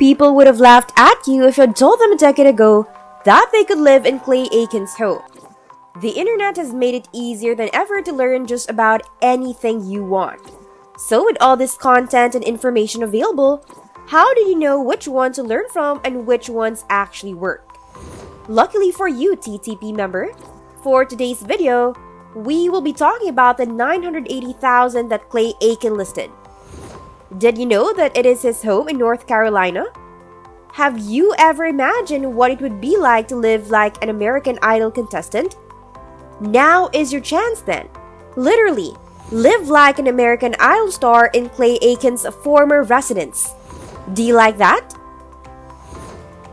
People would have laughed at you if you'd told them a decade ago that they could live in Clay Aiken's home. The internet has made it easier than ever to learn just about anything you want. So with all this content and information available, how do you know which one to learn from and which ones actually work? Luckily for you, TTP member, for today's video, we will be talking about the $980,000 that Clay Aiken listed. Did you know that it is his home in North Carolina? Have you ever imagined what it would be like to live like an American Idol contestant? Now is your chance then. Literally, live like an American Idol star in Clay Aiken's former residence. Do you like that?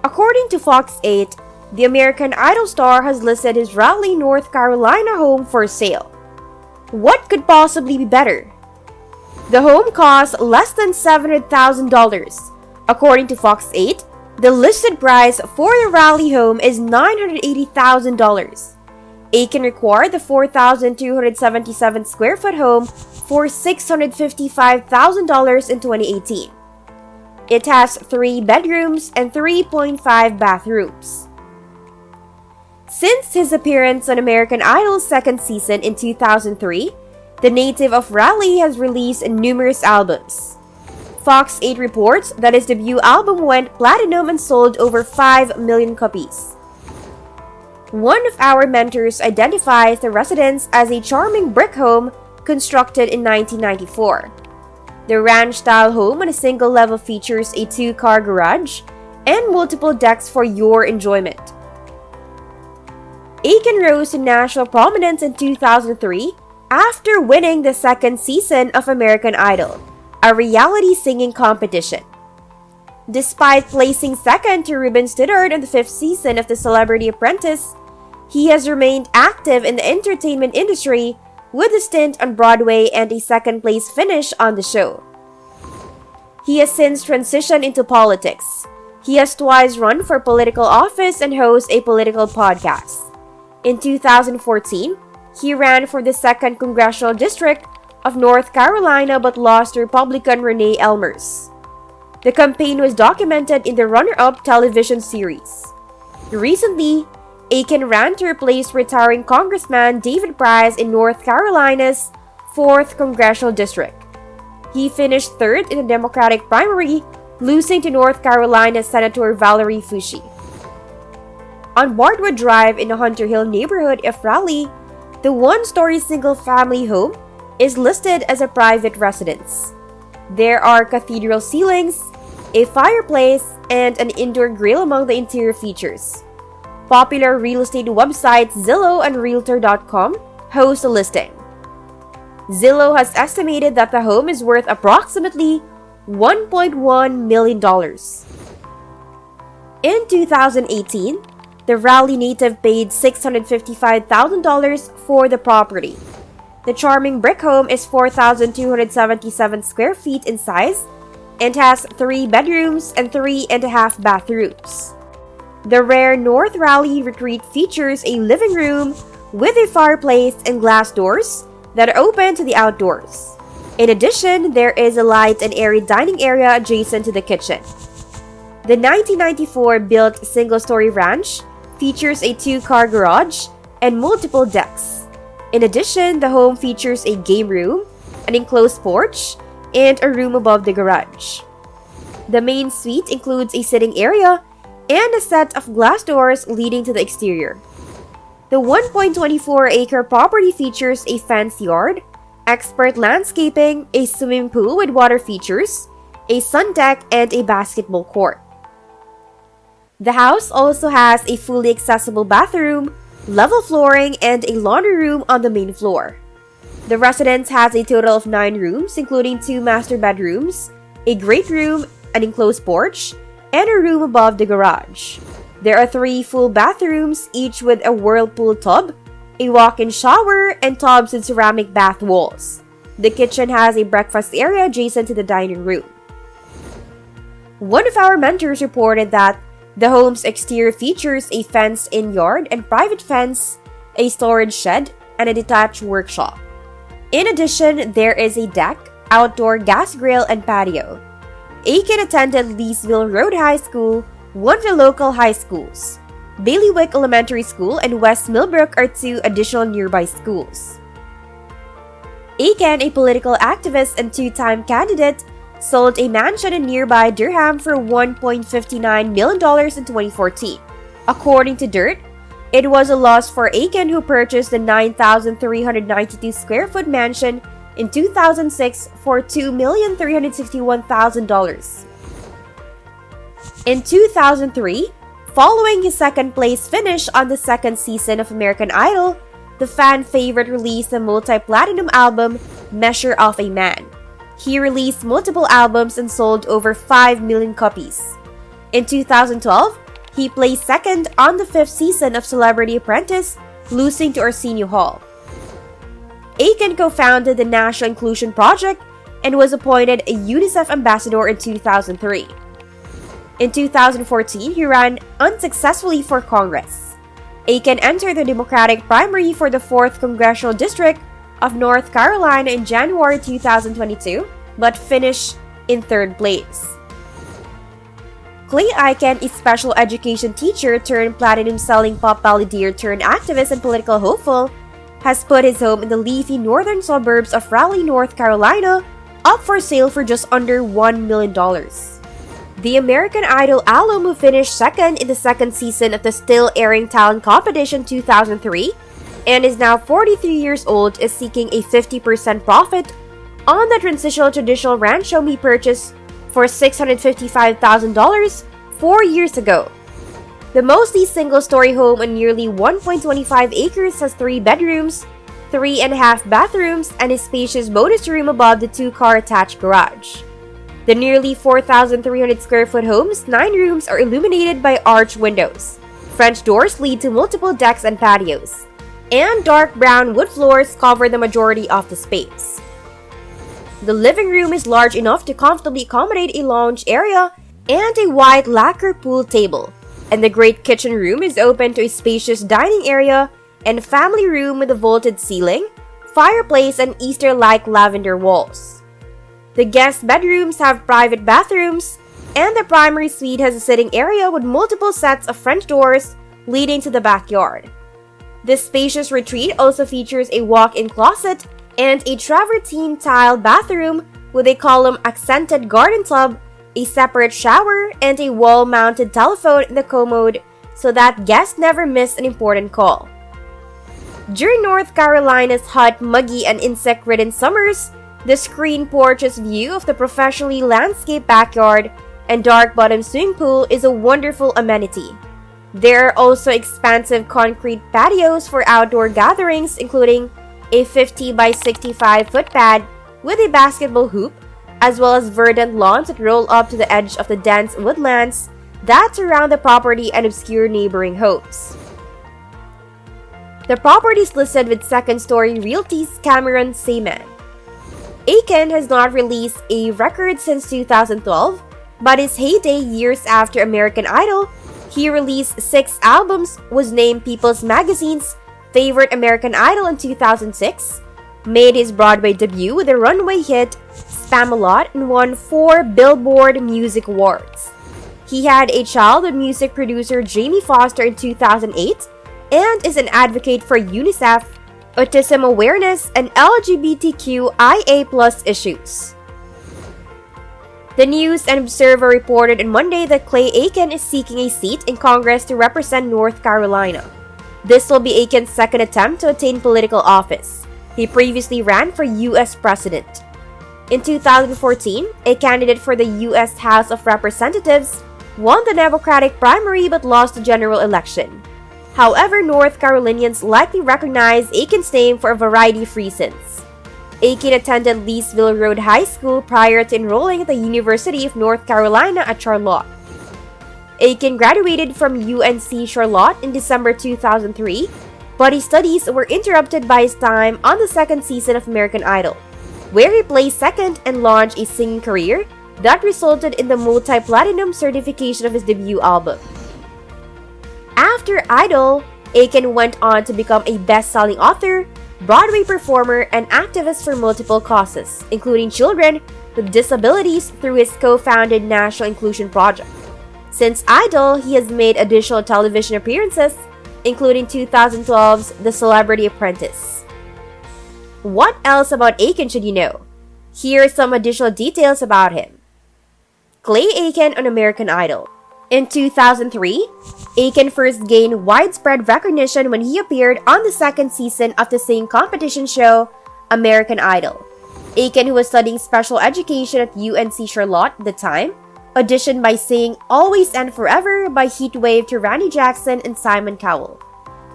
According to Fox 8, the American Idol star has listed his Raleigh, North Carolina home for sale. What could possibly be better? The home costs less than $700,000. According to Fox 8, the listed price for the Raleigh home is $980,000. Aiken acquired the 4,277 square foot home for $655,000 in 2018. It has 3 bedrooms and 3.5 bathrooms. Since his appearance on American Idol's second season in 2003, the native of Raleigh has released numerous albums. Fox 8 reports that his debut album went platinum and sold over 5 million copies. One of our mentors identifies the residence as a charming brick home constructed in 1994. The ranch-style home on a single level features a 2-car garage and multiple decks for your enjoyment. Aiken rose to national prominence in 2003 after winning the second season of American Idol, a reality singing competition. Despite placing second to Ruben Studdard in the 5th season of the Celebrity Apprentice, he has remained active in the entertainment industry with a stint on Broadway and a second-place finish on the show. He has since transitioned into politics. He has twice run for political office and hosts a political podcast. In 2014, he ran for the 2nd Congressional District of North Carolina but lost to Republican Renee Elmers. The campaign was documented in the runner-up television series. Recently, Aiken ran to replace retiring Congressman David Price in North Carolina's 4th Congressional District. He finished 3rd in the Democratic primary, losing to North Carolina Senator Valerie Foushee. On Broadway Drive in the Hunter Hill neighborhood of Raleigh, the one-story single-family home is listed as a private residence. There are cathedral ceilings, a fireplace, and an indoor grill among the interior features. Popular real estate websites Zillow and Realtor.com host a listing. Zillow has estimated that the home is worth approximately $1.1 million. In 2018, the Raleigh native paid $655,000 for the property. The charming brick home is 4,277 square feet in size and has 3 bedrooms and 3.5 bathrooms. The rare North Raleigh retreat features a living room with a fireplace and glass doors that are open to the outdoors. In addition, there is a light and airy dining area adjacent to the kitchen. The 1994-built single-story ranch features a 2-car garage and multiple decks. In addition, the home features a game room, an enclosed porch, and a room above the garage. The main suite includes a sitting area and a set of glass doors leading to the exterior. The 1.24-acre property features a fenced yard, expert landscaping, a swimming pool with water features, a sun deck, and a basketball court. The house also has a fully accessible bathroom, level flooring, and a laundry room on the main floor. The residence has a total of 9 rooms, including 2 master bedrooms, a great room, an enclosed porch, and a room above the garage. There are 3 full bathrooms, each with a whirlpool tub, a walk-in shower, and tubs with ceramic bath walls. The kitchen has a breakfast area adjacent to the dining room. One of our mentors reported that the home's exterior features a fenced-in yard and private fence, a storage shed, and a detached workshop. In addition, there is a deck, outdoor gas grill, and patio. Aiken attended Leesville Road High School, one of the local high schools. Bailiwick Elementary School and West Millbrook are two additional nearby schools. Aiken, a political activist and two-time candidate, sold a mansion in nearby Durham for $1.59 million in 2014. According to Dirt, it was a loss for Aiken, who purchased the 9,392 square foot mansion in 2006 for $2,361,000. In 2003, following his second place finish on the second season of American Idol, the fan favorite released the multi-platinum album Measure of a Man. He released multiple albums and sold over 5 million copies. In 2012, he placed second on the fifth season of Celebrity Apprentice, losing to Arsenio Hall. Aiken co-founded the National Inclusion Project and was appointed a UNICEF ambassador in 2003. In 2014, he ran unsuccessfully for Congress. Aiken entered the Democratic primary for the 4th Congressional District of North Carolina in January 2022, but finished in third place. Clay Aiken, a special education teacher turned platinum-selling pop balladeer turned activist and political hopeful, has put his home in the leafy northern suburbs of Raleigh, North Carolina, up for sale for just under $1 million. The American Idol alum, who finished second in the second season of the still-airing talent competition 2003 and is now 43 years old, is seeking a 50% profit on the transitional traditional ranch home he purchased for $655,000 4 years ago. The mostly single-story home on nearly 1.25 acres has 3 bedrooms, 3.5 bathrooms, and a spacious bonus room above the 2-car attached garage. The nearly 4,300 square foot home's 9 rooms are illuminated by arched windows. French doors lead to multiple decks and patios, and dark brown wood floors cover the majority of the space. The living room is large enough to comfortably accommodate a lounge area and a white lacquer pool table, and the great kitchen room is open to a spacious dining area and family room with a vaulted ceiling, fireplace, and Easter-like lavender walls. The guest bedrooms have private bathrooms, and the primary suite has a sitting area with multiple sets of French doors leading to the backyard. This spacious retreat also features a walk-in closet and a travertine tiled bathroom with a column-accented garden tub, a separate shower, and a wall-mounted telephone in the commode so that guests never miss an important call. During North Carolina's hot, muggy, and insect-ridden summers, the screen porch's view of the professionally landscaped backyard and dark-bottom swimming pool is a wonderful amenity. There are also expansive concrete patios for outdoor gatherings, including a 50 by 65 foot pad with a basketball hoop, as well as verdant lawns that roll up to the edge of the dense woodlands that surround the property and obscure neighboring homes. The property is listed with Second Story Realty's Cameron Saemann. Aiken has not released a record since 2012, but his heyday years after American Idol, he released 6 albums, was named People's Magazine's favorite American Idol in 2006, made his Broadway debut with the runway hit Spamalot, and won 4 Billboard Music Awards. He had a child with music producer Jamie Foster in 2008 and is an advocate for UNICEF, autism awareness, and LGBTQIA+ issues. The News and Observer reported on Monday that Clay Aiken is seeking a seat in Congress to represent North Carolina. This will be Aiken's second attempt to attain political office. He previously ran for U.S. President. In 2014, a candidate for the U.S. House of Representatives won the Democratic primary but lost the general election. However, North Carolinians likely recognize Aiken's name for a variety of reasons. Aiken attended Leesville Road High School prior to enrolling at the University of North Carolina at Charlotte. Aiken graduated from UNC Charlotte in December 2003, but his studies were interrupted by his time on the second season of American Idol, where he placed second and launched a singing career that resulted in the multi-platinum certification of his debut album. After Idol, Aiken went on to become a best-selling author, Broadway performer, and activist for multiple causes, including children, with disabilities through his co-founded National Inclusion Project. Since Idol, he has made additional television appearances, including 2012's The Celebrity Apprentice. What else about Aiken should you know? Here are some additional details about him. Clay Aiken on American Idol. In 2003, Aiken first gained widespread recognition when he appeared on the second season of the same competition show, American Idol. Aiken, who was studying special education at UNC Charlotte at the time, auditioned by singing Always and Forever by Heatwave to Randy Jackson and Simon Cowell,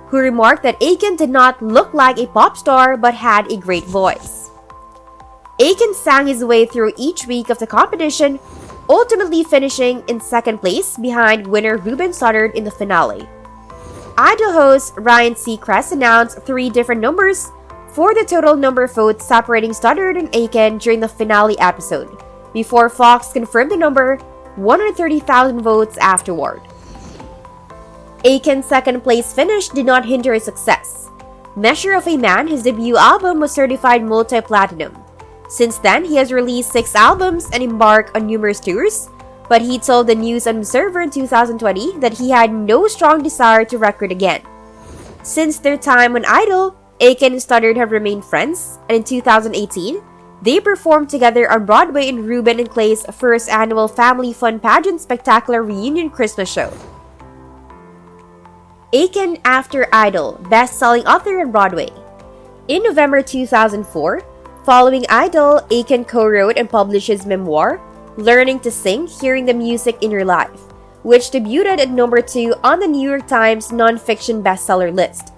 who remarked that Aiken did not look like a pop star but had a great voice. Aiken sang his way through each week of the competition, ultimately finishing in second place behind winner Ruben Studdard in the finale. Idol host Ryan Seacrest announced 3 different numbers for the total number of votes separating Studdard and Aiken during the finale episode, before Fox confirmed the number 130,000 votes afterward. Aiken's second place finish did not hinder his success. Measure of a Man, his debut album, was certified multi-platinum. Since then, he has released 6 albums and embarked on numerous tours, but he told the News and Observer in 2020 that he had no strong desire to record again. Since their time on Idol, Aiken and Studdard have remained friends, and in 2018, they performed together on Broadway in Ruben and Clay's first annual Family Fun Pageant Spectacular Reunion Christmas show. Aiken after Idol, best-selling author on Broadway. In November 2004, following Idol, Aiken co-wrote and published his memoir, Learning to Sing, Hearing the Music in Your Life, which debuted at number 2 on the New York Times non-fiction bestseller list.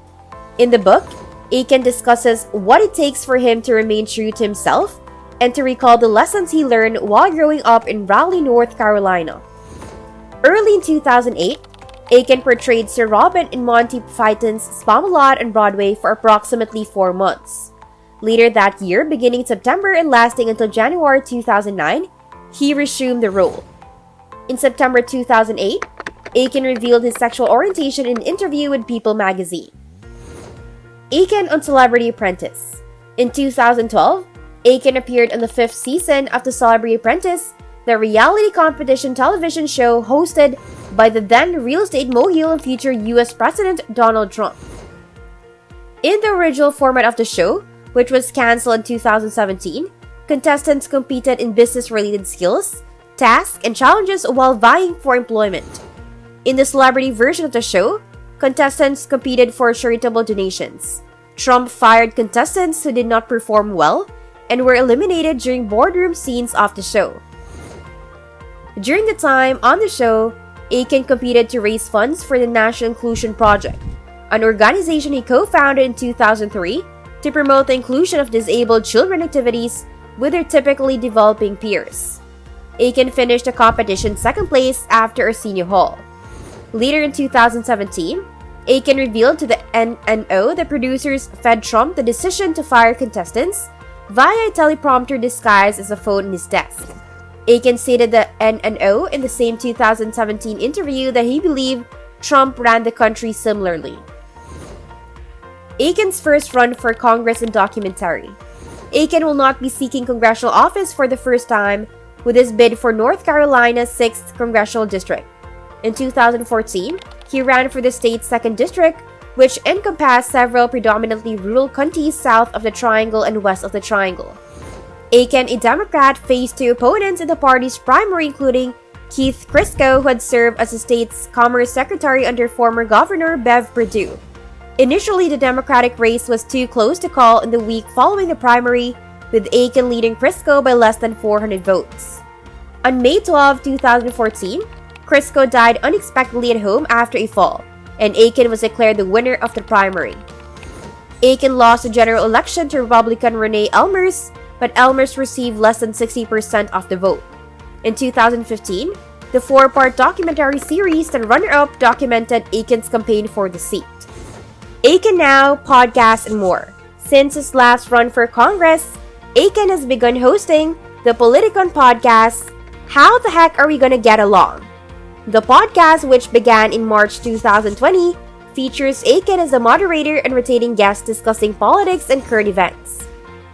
In the book, Aiken discusses what it takes for him to remain true to himself and to recall the lessons he learned while growing up in Raleigh, North Carolina. Early in 2008, Aiken portrayed Sir Robin in Monty Python's Spamalot on Broadway for approximately 4 months. Later that year, beginning September and lasting until January 2009, he resumed the role. In September 2008, Aiken revealed his sexual orientation in an interview with People magazine. Aiken on Celebrity Apprentice. In 2012, Aiken appeared on the 5th season of The Celebrity Apprentice, the reality competition television show hosted by the then real estate mogul and future US President Donald Trump. In the original format of the show, which was cancelled in 2017, contestants competed in business-related skills, tasks, and challenges while vying for employment. In the celebrity version of the show, contestants competed for charitable donations. Trump fired contestants who did not perform well and were eliminated during boardroom scenes of the show. During the time on the show, Aiken competed to raise funds for the National Inclusion Project, an organization he co-founded in 2003 to promote the inclusion of disabled children activities with their typically developing peers. Aiken finished the competition second place after Arsenio Hall. Later in 2017, Aiken revealed to the NNO that producers fed Trump the decision to fire contestants via a teleprompter disguised as a phone in his desk. Aiken stated the NNO in the same 2017 interview that he believed Trump ran the country similarly. Aiken's first run for Congress and documentary. Aiken will not be seeking congressional office for the first time with his bid for North Carolina's 6th Congressional District. In 2014, he ran for the state's 2nd District, which encompassed several predominantly rural counties south of the Triangle and west of the Triangle. Aiken, a Democrat, faced 2 opponents in the party's primary, including Keith Crisco, who had served as the state's Commerce Secretary under former Governor Bev Perdue. Initially, the Democratic race was too close to call in the week following the primary, with Aiken leading Crisco by less than 400 votes. On May 12, 2014, Crisco died unexpectedly at home after a fall, and Aiken was declared the winner of the primary. Aiken lost the general election to Republican Renee Elmers, but Elmers received less than 60% of the vote. In 2015, the 4-part documentary series The Runner-Up documented Aiken's campaign for the seat. Aiken Now, podcasts, and more. Since his last run for Congress, Aiken has begun hosting the Politicon podcast, How the Heck Are We Gonna Get Along? The podcast, which began in March 2020, features Aiken as a moderator and rotating guests discussing politics and current events.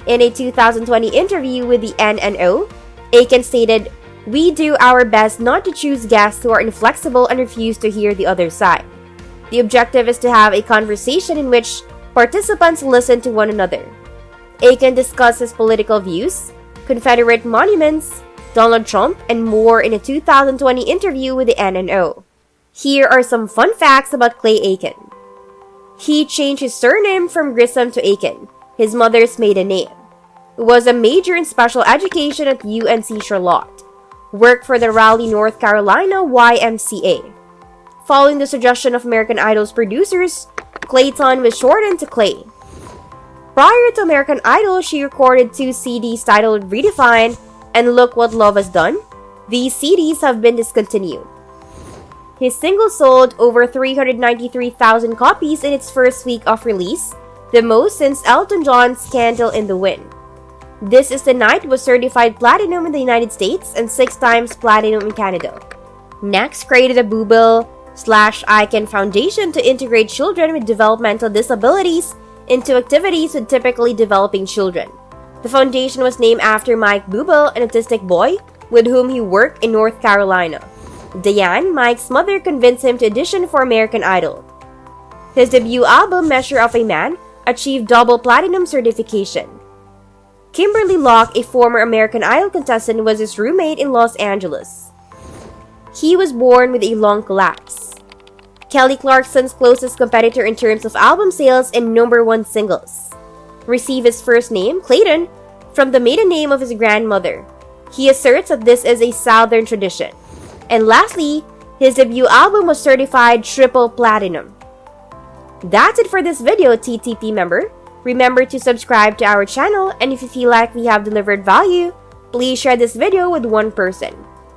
In a 2020 interview with the NNO, Aiken stated, "We do our best not to choose guests who are inflexible and refuse to hear the other side. The objective is to have a conversation in which participants listen to one another." Aiken discussed his political views, Confederate monuments, Donald Trump, and more in a 2020 interview with the NNO. Here are some fun facts about Clay Aiken. He changed his surname from Grissom to Aiken, his mother's maiden name. He was a major in special education at UNC Charlotte. Worked for the Raleigh, North Carolina YMCA. Following the suggestion of American Idol's producers, Clayton was shortened to Clay. Prior to American Idol, she recorded 2 CDs titled Redefine and Look What Love Has Done. These CDs have been discontinued. His single sold over 393,000 copies in its first week of release, the most since Elton John's Candle in the Wind. This Is the Night was certified platinum in the United States and 6 times platinum in Canada. Next, created a Bubel/Aiken Foundation to integrate children with developmental disabilities into activities with typically developing children. The foundation was named after Mike Bubel, an autistic boy with whom he worked in North Carolina. Diane, Mike's mother, convinced him to audition for American Idol. His debut album, Measure of a Man, achieved double platinum certification. Kimberly Locke, a former American Idol contestant, was his roommate in Los Angeles. He was born with a lung collapse. Kelly Clarkson's closest competitor in terms of album sales and #1 singles. Received his first name, Clayton, from the maiden name of his grandmother. He asserts that this is a Southern tradition. And lastly, his debut album was certified triple platinum. That's it for this video, TTP member. Remember to subscribe to our channel, and if you feel like we have delivered value, please share this video with one person.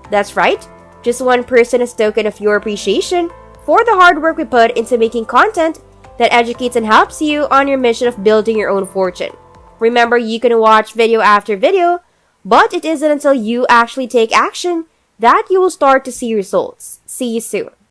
That's right, just one person as token of your appreciation for the hard work we put into making content that educates and helps you on your mission of building your own fortune. Remember, you can watch video after video, but it isn't until you actually take action that you will start to see results. See you soon.